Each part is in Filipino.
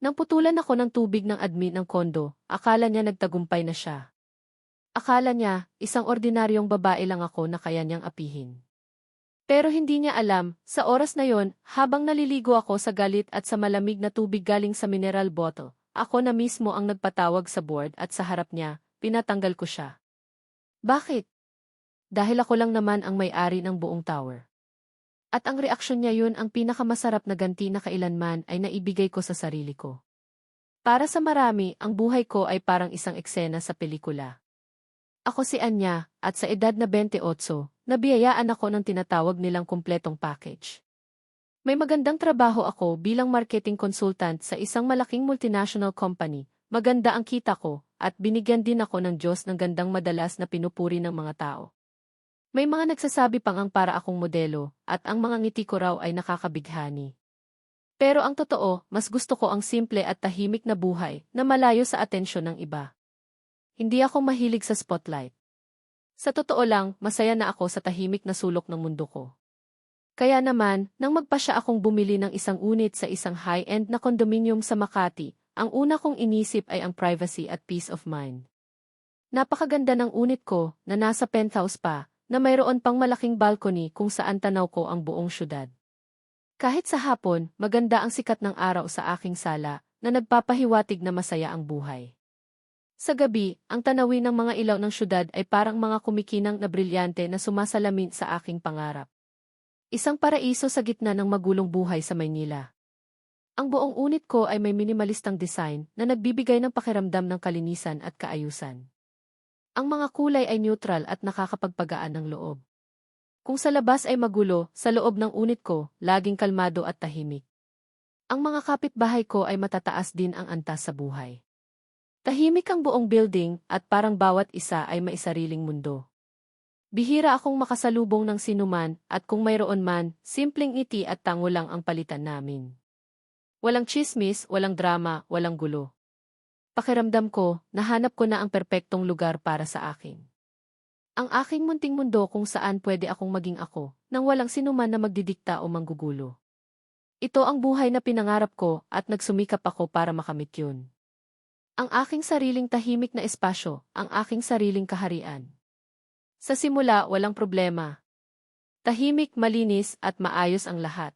Nang putulan ako ng tubig ng admin ng kondo, akala niya nagtagumpay na siya. Akala niya, isang ordinaryong babae lang ako na kaya niyang apihin. Pero hindi niya alam, sa oras na yon, habang naliligo ako sa galit at sa malamig na tubig galing sa mineral bottle, ako na mismo ang nagpatawag sa board at sa harap niya, pinatanggal ko siya. Bakit? Dahil ako lang naman ang may-ari ng buong tower. At ang reaksyon niya yun ang pinakamasarap na ganti na kailanman ay naibigay ko sa sarili ko. Para sa marami, ang buhay ko ay parang isang eksena sa pelikula. Ako si Anya, at sa edad na 28, nabiyayaan ako ng tinatawag nilang kumpletong package. May magandang trabaho ako bilang marketing consultant sa isang malaking multinational company, maganda ang kita ko, at binigyan din ako ng Diyos ng gandang madalas na pinupuri ng mga tao. May mga nagsasabi pang ang para akong modelo, at ang mga ngiti ko raw ay nakakabighani. Pero ang totoo, mas gusto ko ang simple at tahimik na buhay na malayo sa atensyon ng iba. Hindi ako mahilig sa spotlight. Sa totoo lang, masaya na ako sa tahimik na sulok ng mundo ko. Kaya naman, nang magpasya akong bumili ng isang unit sa isang high-end na condominium sa Makati, ang una kong inisip ay ang privacy at peace of mind. Napakaganda ng unit ko, na nasa penthouse pa, na mayroon pang malaking balcony kung saan tanaw ko ang buong syudad. Kahit sa hapon, maganda ang sikat ng araw sa aking sala, na nagpapahiwatig na masaya ang buhay. Sa gabi, ang tanawin ng mga ilaw ng syudad ay parang mga kumikinang na brilyante na sumasalamin sa aking pangarap. Isang paraiso sa gitna ng magulong buhay sa Maynila. Ang buong unit ko ay may minimalistang design na nagbibigay ng pakiramdam ng kalinisan at kaayusan. Ang mga kulay ay neutral at nakakapagpagaan ng loob. Kung sa labas ay magulo, sa loob ng unit ko, laging kalmado at tahimik. Ang mga kapitbahay ko ay matataas din ang antas sa buhay. Tahimik ang buong building at parang bawat isa ay may sariling mundo. Bihira akong makasalubong ng sinuman at kung mayroon man, simpleng ngiti at tango lang ang palitan namin. Walang tsismis, walang drama, walang gulo. Pakiramdam ko, nahanap ko na ang perpektong lugar para sa akin. Ang aking munting mundo kung saan pwede akong maging ako, nang walang sinuman na magdidikta o manggugulo. Ito ang buhay na pinangarap ko at nagsumikap ako para makamit yun. Ang aking sariling tahimik na espasyo, ang aking sariling kaharian. Sa simula, walang problema. Tahimik, malinis at maayos ang lahat.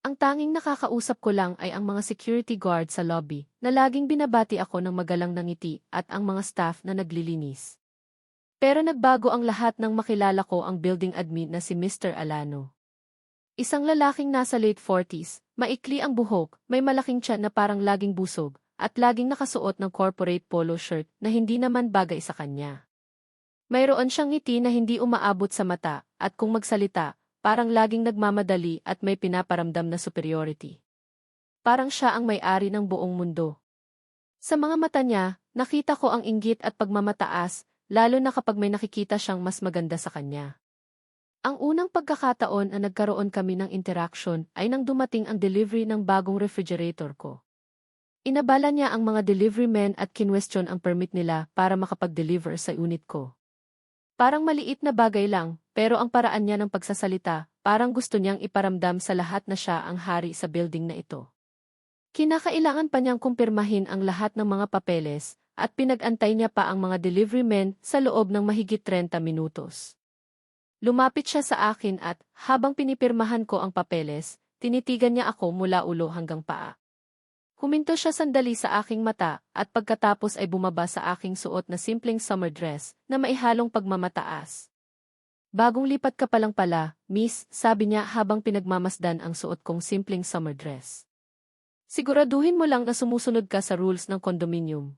Ang tanging nakakausap ko lang ay ang mga security guard sa lobby na laging binabati ako ng magalang na ngiti at ang mga staff na naglilinis. Pero nagbago ang lahat nang makilala ko ang building admin na si Mr. Alano. Isang lalaking nasa late 40s, maikli ang buhok, may malaking tiyan na parang laging busog, at laging nakasuot ng corporate polo shirt na hindi naman bagay sa kanya. Mayroon siyang ngiti na hindi umaabot sa mata, at kung magsalita, parang laging nagmamadali at may pinaparamdam na superiority. Parang siya ang may-ari ng buong mundo. Sa mga mata niya, nakita ko ang inggit at pagmamataas, lalo na kapag may nakikita siyang mas maganda sa kanya. Ang unang pagkakataon na nagkaroon kami ng interaction ay nang dumating ang delivery ng bagong refrigerator ko. Inabala niya ang mga delivery men at kinwestiyon ang permit nila para makapag-deliver sa unit ko. Parang maliit na bagay lang, pero ang paraan niya ng pagsasalita, parang gusto niyang iparamdam sa lahat na siya ang hari sa building na ito. Kinakailangan pa niyang kumpirmahin ang lahat ng mga papeles, at pinag-antay niya pa ang mga delivery men sa loob ng mahigit 30 minutos. Lumapit siya sa akin at, habang pinipirmahan ko ang papeles, tinitigan niya ako mula ulo hanggang paa. Huminto siya sandali sa aking mata at pagkatapos ay bumaba sa aking suot na simpleng summer dress na maihalong pagmamataas. Bagong lipat ka pa lang pala, miss, sabi niya habang pinagmamasdan ang suot kong simpleng summer dress. Siguraduhin mo lang na sumusunod ka sa rules ng condominium.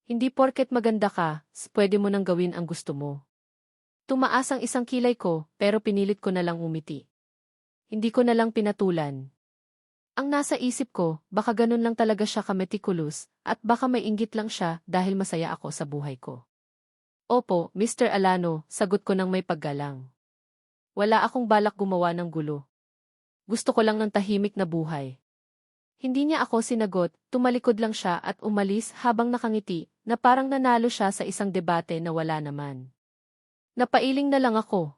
Hindi porket maganda ka, pwede mo nang gawin ang gusto mo. Tumaas ang isang kilay ko, pero pinilit ko na lang umiti. Hindi ko na lang pinatulan. Ang nasa isip ko, baka ganun lang talaga siya ka-meticulous, at baka may inggit lang siya dahil masaya ako sa buhay ko. Opo, Mr. Alano, sagot ko ng may paggalang. Wala akong balak gumawa ng gulo. Gusto ko lang ng tahimik na buhay. Hindi niya ako sinagot, tumalikod lang siya at umalis habang nakangiti, na parang nanalo siya sa isang debate na wala naman. Napailing na lang ako.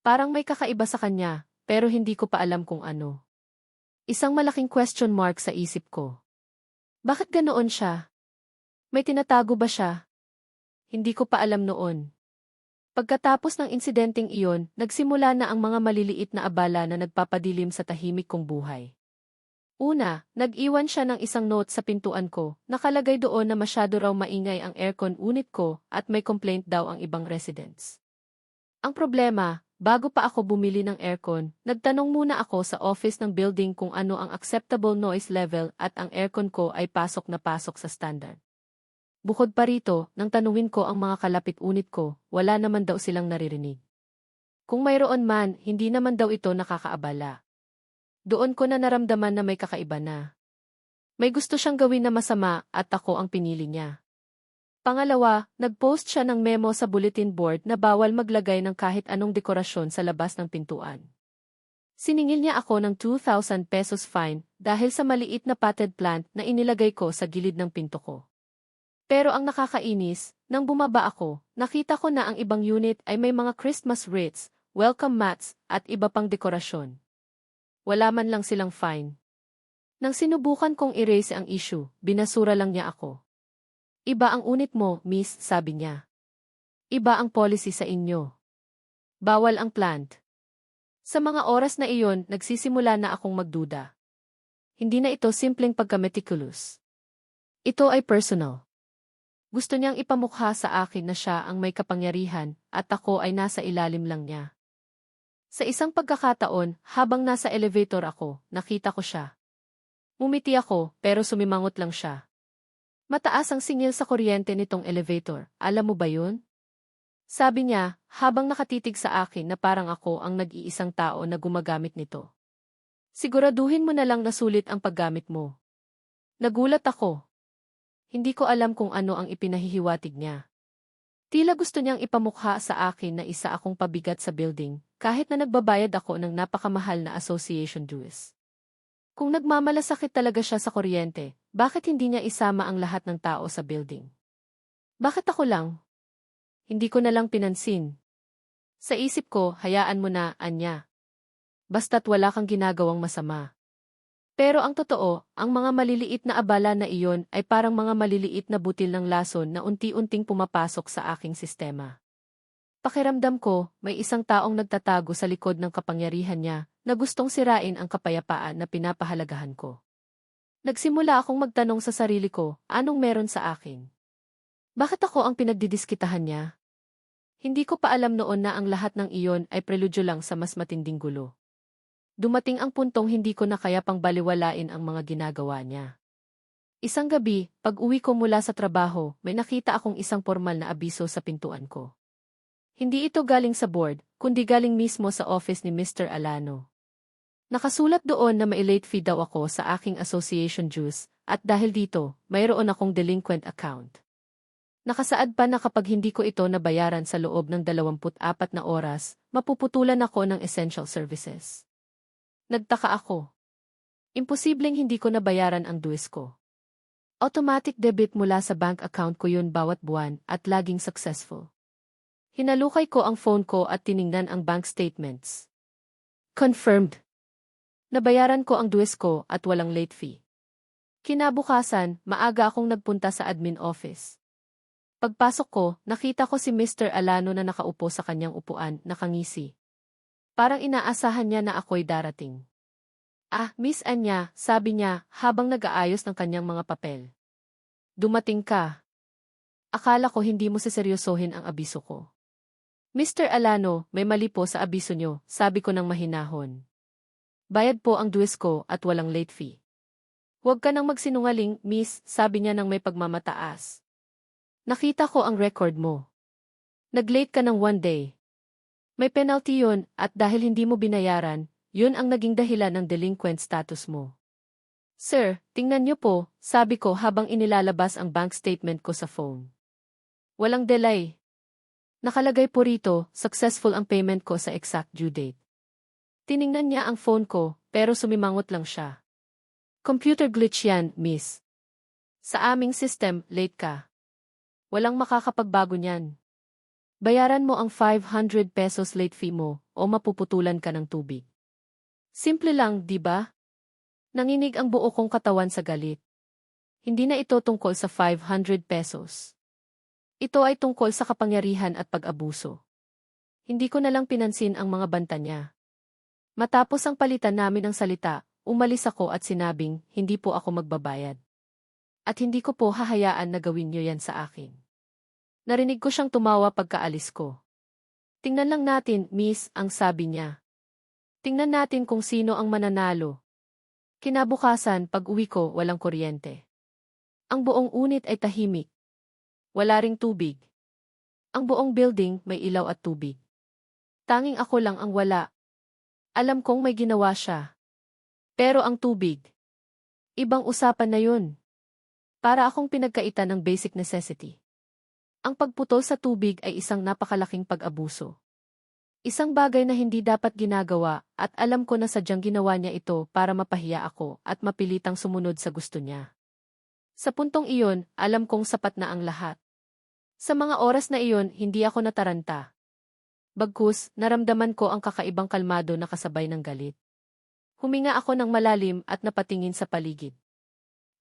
Parang may kakaiba sa kanya, pero hindi ko pa alam kung ano. Isang malaking question mark sa isip ko. Bakit ganoon siya? May tinatago ba siya? Hindi ko pa alam noon. Pagkatapos ng insidenteng iyon, nagsimula na ang mga maliliit na abala na nagpapadilim sa tahimik kong buhay. Una, nag-iwan siya ng isang note sa pintuan ko, nakalagay doon na masyado raw maingay ang aircon unit ko at may complaint daw ang ibang residents. Ang problema, bago pa ako bumili ng aircon, nagtanong muna ako sa office ng building kung ano ang acceptable noise level at ang aircon ko ay pasok na pasok sa standard. Bukod pa rito, nang tanungin ko ang mga kalapit unit ko, wala naman daw silang naririnig. Kung mayroon man, hindi naman daw ito nakakaabala. Doon ko na naramdaman na may kakaiba na. May gusto siyang gawin na masama at ako ang pinili niya. Pangalawa, nag-post siya ng memo sa bulletin board na bawal maglagay ng kahit anong dekorasyon sa labas ng pintuan. Siningil niya ako ng 2,000 pesos fine dahil sa maliit na potted plant na inilagay ko sa gilid ng pinto ko. Pero ang nakakainis, nang bumaba ako, nakita ko na ang ibang unit ay may mga Christmas wreaths, welcome mats, at iba pang dekorasyon. Wala man lang silang fine. Nang sinubukan kong erase ang issue, binasura lang niya ako. Iba ang unit mo, miss, sabi niya. Iba ang policy sa inyo. Bawal ang plant. Sa mga oras na iyon, nagsisimula na akong magduda. Hindi na ito simpleng pagka-meticulous. Ito ay personal. Gusto niyang ipamukha sa akin na siya ang may kapangyarihan at ako ay nasa ilalim lang niya. Sa isang pagkakataon, habang nasa elevator ako, nakita ko siya. Mumiti ako, pero sumimangot lang siya. Mataas ang singil sa kuryente nitong elevator, alam mo ba yun? Sabi niya, habang nakatitig sa akin na parang ako ang nag-iisang tao na gumagamit nito. Siguraduhin mo na lang na sulit ang paggamit mo. Nagulat ako. Hindi ko alam kung ano ang ipinahihiwatig niya. Tila gusto niyang ipamukha sa akin na isa akong pabigat sa building, kahit na nagbabayad ako ng napakamahal na association dues. Kung nagmamalasakit talaga siya sa kuryente, bakit hindi niya isama ang lahat ng tao sa building? Bakit ako lang? Hindi ko na lang pinansin. Sa isip ko, hayaan mo na, Anya. Basta't wala kang ginagawang masama. Pero ang totoo, ang mga maliliit na abala na iyon ay parang mga maliliit na butil ng lason na unti-unting pumapasok sa aking sistema. Pakiramdam ko, may isang taong nagtatago sa likod ng kapangyarihan niya na gustong sirain ang kapayapaan na pinapahalagahan ko. Nagsimula akong magtanong sa sarili ko, anong meron sa akin? Bakit ako ang pinagdidiskitahan niya? Hindi ko pa alam noon na ang lahat ng iyon ay preludyo lang sa mas matinding gulo. Dumating ang puntong hindi ko na kaya pang baliwalain ang mga ginagawa niya. Isang gabi, pag-uwi ko mula sa trabaho, may nakita akong isang formal na abiso sa pintuan ko. Hindi ito galing sa board, kundi galing mismo sa office ni Mr. Alano. Nakasulat doon na may late fee daw ako sa aking association dues, at dahil dito, mayroon akong delinquent account. Nakasaad pa na kapag hindi ko ito nabayaran sa loob ng 24 na oras, mapuputulan ako ng essential services. Nagtaka ako. Imposibleng hindi ko nabayaran ang dues ko. Automatic debit mula sa bank account ko yun bawat buwan at laging successful. Hinalukay ko ang phone ko at tiningnan ang bank statements. Confirmed. Nabayaran ko ang dues ko at walang late fee. Kinabukasan, maaga akong nagpunta sa admin office. Pagpasok ko, nakita ko si Mr. Alano na nakaupo sa kanyang upuan, nakangisi. Parang inaasahan niya na ako'y darating. Ah, Miss Anya, sabi niya habang nag-aayos ng kanyang mga papel. Dumating ka. Akala ko hindi mo seseryosohin ang abiso ko. Mr. Alano, may mali po sa abiso niyo, sabi ko ng mahinahon. Bayad po ang dues ko at walang late fee. Huwag ka nang magsinungaling, miss, sabi niya ng may pagmamataas. Nakita ko ang record mo. Nag-late ka ng 1 day. May penalty yun at dahil hindi mo binayaran, yun ang naging dahilan ng delinquent status mo. Sir, tingnan niyo po, sabi ko habang inilalabas ang bank statement ko sa phone. Walang delay. Nakalagay po rito, successful ang payment ko sa exact due date. Tiningnan niya ang phone ko, pero sumimangot lang siya. Computer glitch yan, miss. Sa aming system, late ka. Walang makakapagbago niyan. Bayaran mo ang 500 pesos late fee mo o mapuputulan ka ng tubig. Simple lang, di ba? Nanginig ang buo kong katawan sa galit. Hindi na ito tungkol sa 500 pesos. Ito ay tungkol sa kapangyarihan at pag-abuso. Hindi ko na lang pinansin ang mga banta niya. Matapos ang palitan namin ng salita, umalis ako at sinabing, hindi po ako magbabayad. At hindi ko po hahayaan na gawin niyo yan sa akin. Narinig ko siyang tumawa pagkaalis ko. Tingnan lang natin, miss, ang sabi niya. Tingnan natin kung sino ang mananalo. Kinabukasan, pag-uwi ko, walang kuryente. Ang buong unit ay tahimik. Wala ring tubig. Ang buong building may ilaw at tubig. Tanging ako lang ang wala. Alam kong may ginawa siya. Pero ang tubig, ibang usapan na yun. Para akong pinagkaitan ng basic necessity. Ang pagputol sa tubig ay isang napakalaking pag-abuso. Isang bagay na hindi dapat ginagawa at alam ko na sadyang ginawa niya ito para mapahiya ako at mapilitang sumunod sa gusto niya. Sa puntong iyon, alam kong sapat na ang lahat. Sa mga oras na iyon, hindi ako nataranta. Bagkus, naramdaman ko ang kakaibang kalmado na kasabay ng galit. Huminga ako ng malalim at napatingin sa paligid.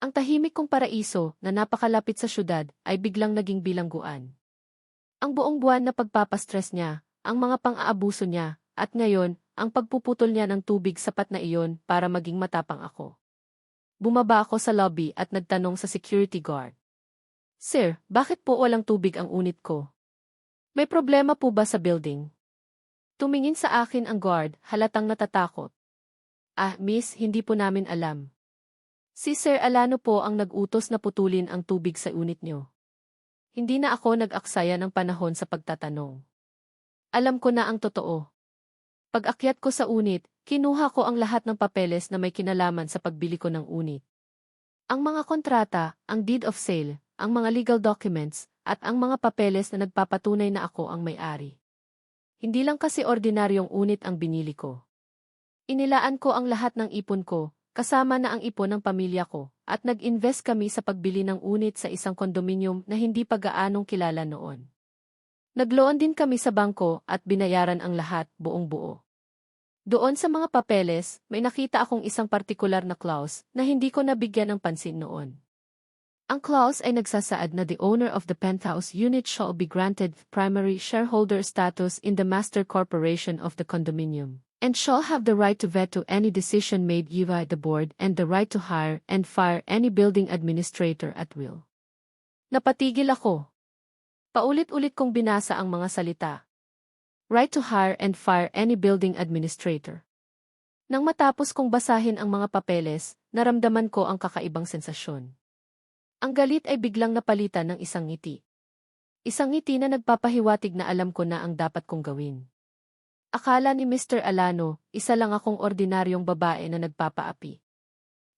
Ang tahimik kong paraiso na napakalapit sa syudad ay biglang naging bilangguan. Ang buong buwan na pagpapastress niya, ang mga pang-aabuso niya, at ngayon, ang pagpuputol niya ng tubig sapat na iyon para maging matapang ako. Bumaba ako sa lobby at nagtanong sa security guard. Sir, bakit po walang tubig ang unit ko? May problema po ba sa building? Tumingin sa akin ang guard, halatang natatakot. Ah, miss, hindi po namin alam. Si Sir Alano po ang nag-utos na putulin ang tubig sa unit niyo. Hindi na ako nag-aksaya ng panahon sa pagtatanong. Alam ko na ang totoo. Pag-akyat ko sa unit, kinuha ko ang lahat ng papeles na may kinalaman sa pagbili ko ng unit. Ang mga kontrata, ang deed of sale, ang mga legal documents, at ang mga papeles na nagpapatunay na ako ang may-ari. Hindi lang kasi ordinaryong unit ang binili ko. Inilaan ko ang lahat ng ipon ko, kasama na ang ipon ng pamilya ko, at nag-invest kami sa pagbili ng unit sa isang kondominium na hindi pa gaanong kilala noon. Nagloan din kami sa bangko at binayaran ang lahat, buong buo. Doon sa mga papeles, may nakita akong isang partikular na clause na hindi ko nabigyan ng pansin noon. Ang clause ay nagsasaad na the owner of the penthouse unit shall be granted primary shareholder status in the master corporation of the condominium, and shall have the right to veto any decision made by the board and the right to hire and fire any building administrator at will. Napatigil ako. Paulit-ulit kong binasa ang mga salita. Right to hire and fire any building administrator. Nang matapos kong basahin ang mga papeles, naramdaman ko ang kakaibang sensasyon. Ang galit ay biglang napalitan ng isang ngiti. Isang ngiti na nagpapahiwatig na alam ko na ang dapat kong gawin. Akala ni Mr. Alano, isa lang akong ordinaryong babae na nagpapaapi.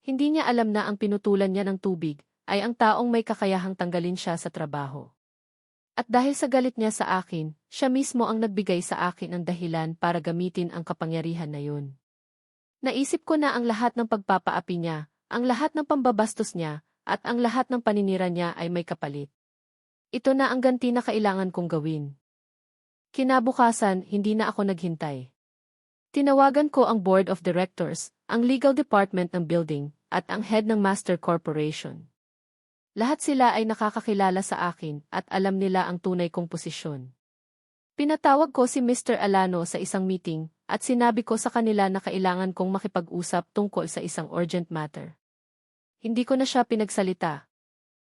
Hindi niya alam na ang pinutulan niya ng tubig ay ang taong may kakayahang tanggalin siya sa trabaho. At dahil sa galit niya sa akin, siya mismo ang nagbigay sa akin ng dahilan para gamitin ang kapangyarihan na yun. Naisip ko na ang lahat ng pagpapaapi niya, ang lahat ng pambabastos niya, at ang lahat ng paninira niya ay may kapalit. Ito na ang ganti na kailangan kong gawin. Kinabukasan, hindi na ako naghintay. Tinawagan ko ang board of directors, ang legal department ng building, at ang head ng master corporation. Lahat sila ay nakakakilala sa akin at alam nila ang tunay kong posisyon. Pinatawag ko si Mr. Alano sa isang meeting at sinabi ko sa kanila na kailangan kong makipag-usap tungkol sa isang urgent matter. Hindi ko na siya pinagsalita.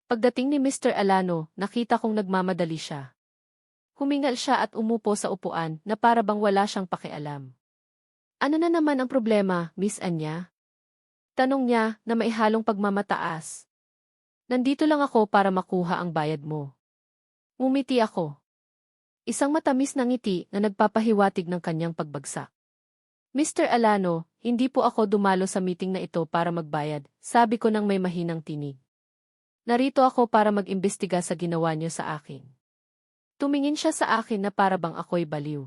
Pagdating ni Mr. Alano, nakita kong nagmamadali siya. Humingal siya at umupo sa upuan na para bang wala siyang pakialam. Ano na naman ang problema, Miss Anya? Tanong niya na may halong pagmamataas. Nandito lang ako para makuha ang bayad mo. Ngumiti ako. Isang matamis na ngiti na nagpapahiwatig ng kanyang pagbagsak. Mr. Alano, hindi po ako dumalo sa meeting na ito para magbayad, sabi ko ng may mahinang tinig. Narito ako para mag-imbestiga sa ginawa niyo sa akin. Tumingin siya sa akin na para bang ako'y baliw.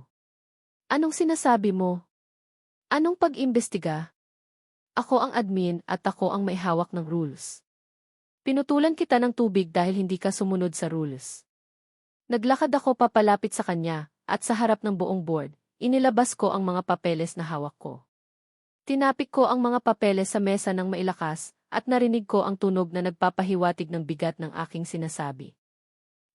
Anong sinasabi mo? Anong pag-imbestiga? Ako ang admin at ako ang may hawak ng rules. Pinutulan kita ng tubig dahil hindi ka sumunod sa rules. Naglakad ako papalapit sa kanya at sa harap ng buong board. Inilabas ko ang mga papeles na hawak ko. Tinapik ko ang mga papeles sa mesa ng mailakas at narinig ko ang tunog na nagpapahiwatig ng bigat ng aking sinasabi.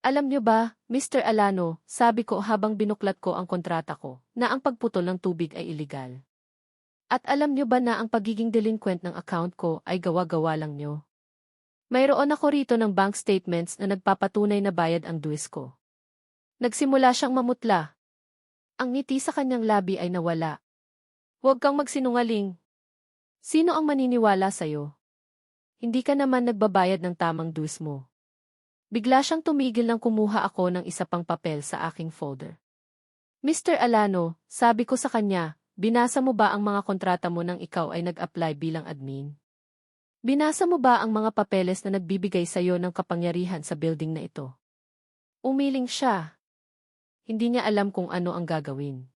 Alam niyo ba, Mr. Alano, sabi ko habang binuklat ko ang kontrata ko, na ang pagputol ng tubig ay iligal. At alam niyo ba na ang pagiging delinquent ng account ko ay gawa-gawa lang niyo? Mayroon ako rito ng bank statements na nagpapatunay na bayad ang dues ko. Nagsimula siyang mamutla. Ang ngiti sa kanyang labi ay nawala. Huwag kang magsinungaling. Sino ang maniniwala sa'yo? Hindi ka naman nagbabayad ng tamang dues mo. Bigla siyang tumigil nang kumuha ako ng isa pang papel sa aking folder. Mr. Alano, sabi ko sa kanya, binasa mo ba ang mga kontrata mo nang ikaw ay nag-apply bilang admin? Binasa mo ba ang mga papeles na nagbibigay sa iyo ng kapangyarihan sa building na ito? Umiling siya. Hindi niya alam kung ano ang gagawin.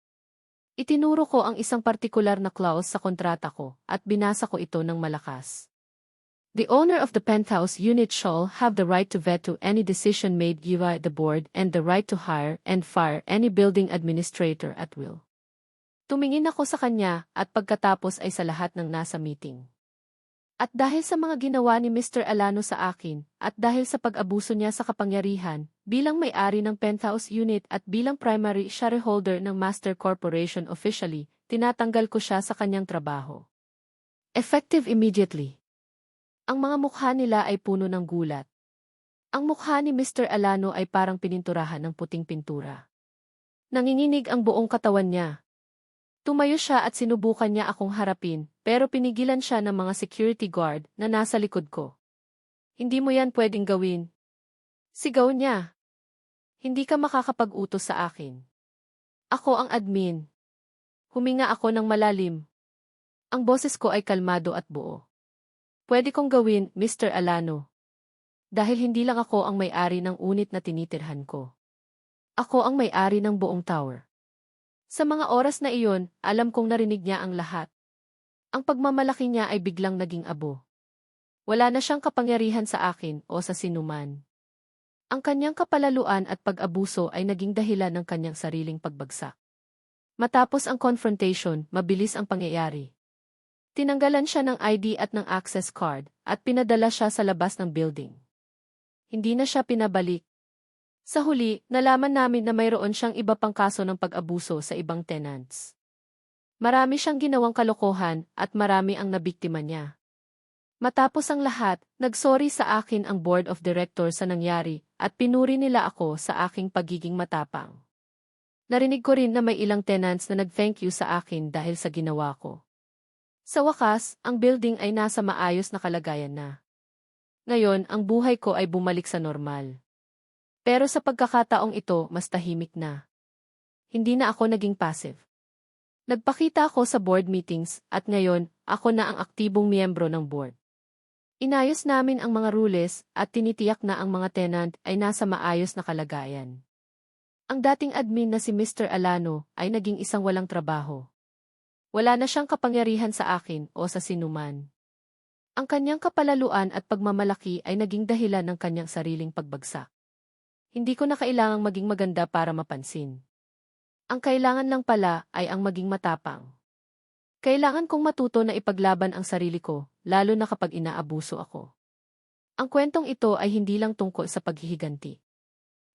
Itinuro ko ang isang partikular na clause sa kontrata ko at binasa ko ito ng malakas. The owner of the penthouse unit shall have the right to veto any decision made by the board and the right to hire and fire any building administrator at will. Tumingin ako sa kanya at pagkatapos ay sa lahat ng nasa meeting. At dahil sa mga ginawa ni Mr. Alano sa akin, at dahil sa pag-abuso niya sa kapangyarihan, bilang may-ari ng penthouse unit at bilang primary shareholder ng Master Corporation officially, tinatanggal ko siya sa kanyang trabaho. Effective immediately. Ang mga mukha nila ay puno ng gulat. Ang mukha ni Mr. Alano ay parang pininturahan ng puting pintura. Nanginginig ang buong katawan niya. Tumayo siya at sinubukan niya akong harapin, pero pinigilan siya ng mga security guard na nasa likod ko. Hindi mo yan pwedeng gawin. Sigaw niya. Hindi ka makakapag-utos sa akin. Ako ang admin. Huminga ako ng malalim. Ang boses ko ay kalmado at buo. Pwede kong gawin, Mr. Alano. Dahil hindi lang ako ang may-ari ng unit na tinitirhan ko. Ako ang may-ari ng buong tower. Sa mga oras na iyon, alam kong narinig niya ang lahat. Ang pagmamalaki niya ay biglang naging abo. Wala na siyang kapangyarihan sa akin o sa sinuman. Ang kanyang kapalaluan at pag-abuso ay naging dahilan ng kanyang sariling pagbagsak. Matapos ang confrontation, mabilis ang pangyayari. Tinanggalan siya ng ID at ng access card at pinadala siya sa labas ng building. Hindi na siya pinabalik. Sa huli, nalaman namin na mayroon siyang iba pang kaso ng pag-abuso sa ibang tenants. Marami siyang ginawang kalokohan at marami ang nabiktima niya. Matapos ang lahat, nagsorry sa akin ang board of directors sa nangyari at pinuri nila ako sa aking pagiging matapang. Narinig ko rin na may ilang tenants na nag-thank you sa akin dahil sa ginawa ko. Sa wakas, ang building ay nasa maayos na kalagayan na. Ngayon, ang buhay ko ay bumalik sa normal. Pero sa pagkakataong ito, mas tahimik na. Hindi na ako naging passive. Nagpakita ako sa board meetings at ngayon, ako na ang aktibong miyembro ng board. Inayos namin ang mga rules at tinitiyak na ang mga tenant ay nasa maayos na kalagayan. Ang dating admin na si Mr. Alano ay naging isang walang trabaho. Wala na siyang kapangyarihan sa akin o sa sinuman. Ang kanyang kapalaluan at pagmamalaki ay naging dahilan ng kanyang sariling pagbagsak. Hindi ko na kailangang maging maganda para mapansin. Ang kailangan lang pala ay ang maging matapang. Kailangan kong matuto na ipaglaban ang sarili ko, lalo na kapag inaabuso ako. Ang kwentong ito ay hindi lang tungkol sa paghihiganti.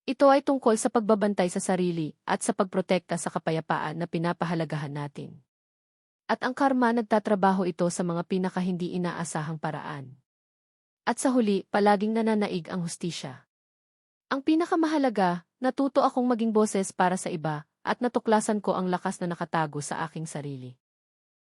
Ito ay tungkol sa pagbabantay sa sarili at sa pagprotekta sa kapayapaan na pinapahalagahan natin. At ang karma nagtatrabaho ito sa mga pinaka-hindi inaasahang paraan. At sa huli, palaging nananaig ang hustisya. Ang pinakamahalaga, natuto akong maging boses para sa iba, at natuklasan ko ang lakas na nakatago sa aking sarili.